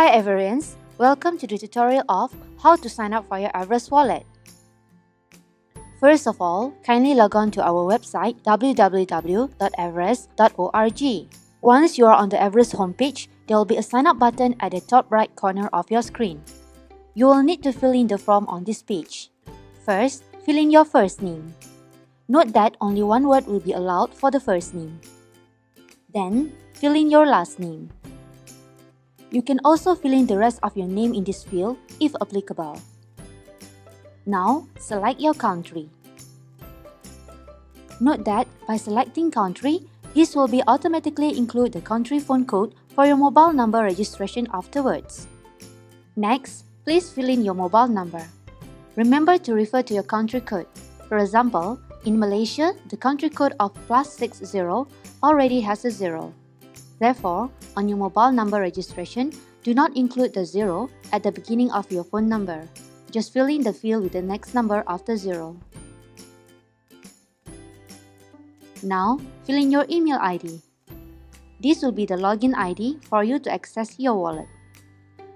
Hi Everus, welcome to the tutorial of how to sign up for your Everus wallet. First of all, kindly log on to our website www.everus.org. Once you are on the Everus homepage, there will be a sign up button at the top right corner of your screen. You will need to fill in the form on this page. First, fill in your first name. Note that only one word will be allowed for the first name. Then, fill in your last name. You can also fill in the rest of your name in this field if applicable. Now, select your country. Note that by selecting country, this will be automatically include the country phone code for your mobile number registration afterwards. Next, please fill in your mobile number. Remember to refer to your country code. For example, in Malaysia, the country code of +60 already has a 0. Therefore, on your mobile number registration, do not include the 0 at the beginning of your phone number. Just fill in the field with the next number after 0. Now, fill in your email ID. This will be the login ID for you to access your wallet.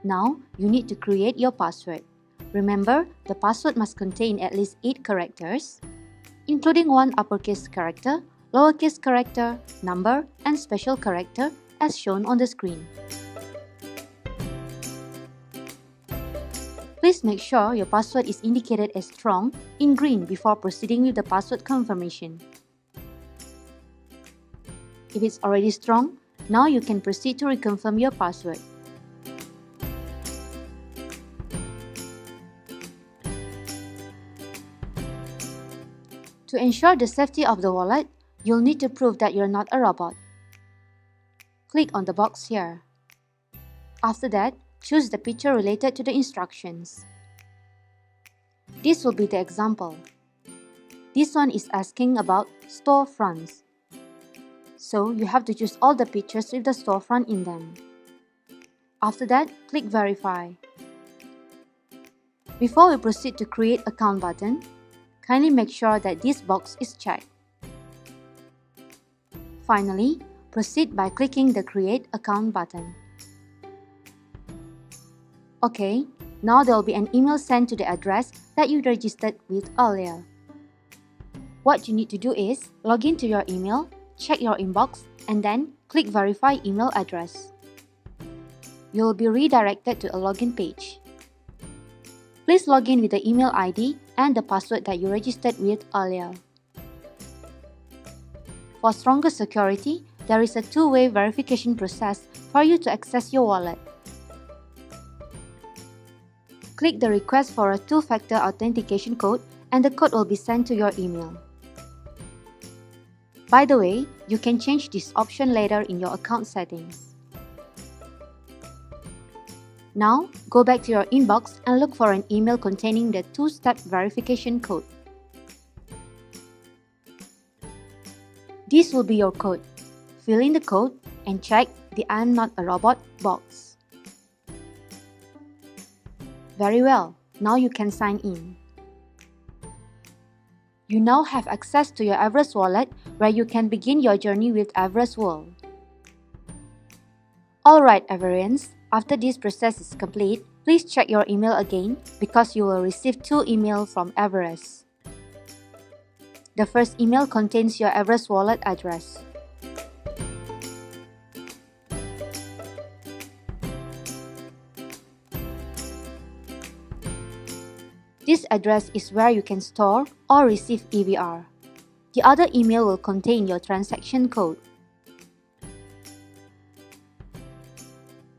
Now, you need to create your password. Remember, the password must contain at least 8 characters, including one uppercase character, lowercase character, number, and special character as shown on the screen. Please make sure your password is indicated as strong in green before proceeding with the password confirmation. If it's already strong, now you can proceed to reconfirm your password. To ensure the safety of the wallet, you'll need to prove that you're not a robot. Click on the box here. After that, choose the picture related to the instructions. This will be the example. This one is asking about storefronts. So you have to choose all the pictures with the storefront in them. After that, click Verify. Before we proceed to create account button, kindly make sure that this box is checked. Finally, proceed by clicking the Create Account button. Okay, now there will be an email sent to the address that you registered with earlier. What you need to do is log in to your email, check your inbox, and then click Verify Email Address. You will be redirected to a login page. Please log in with the email ID and the password that you registered with earlier. For stronger security, there is a two-way verification process for you to access your wallet. Click the request for a two-factor authentication code and the code will be sent to your email. By the way, you can change this option later in your account settings. Now, go back to your inbox and look for an email containing the two-step verification code. This will be your code. Fill in the code and check the I'm not a robot box. Very well, now you can sign in. You now have access to your Everus wallet where you can begin your journey with Everus World. Alright Everus, after this process is complete, please check your email again because you will receive 2 emails from Everus. The first email contains your Everus wallet address. This address is where you can store or receive EBR. The other email will contain your transaction code.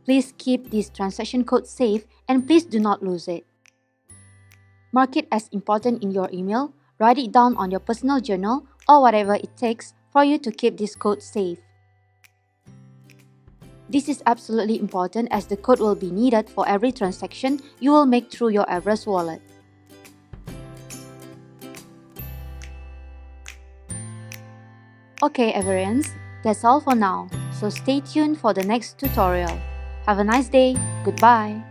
Please keep this transaction code safe and please do not lose it. Mark it as important in your email, write it down on your personal journal or whatever it takes for you to keep this code safe. This is absolutely important as the code will be needed for every transaction you will make through your Everus wallet. Okay Everus, that's all for now, so stay tuned for the next tutorial. Have a nice day. Goodbye.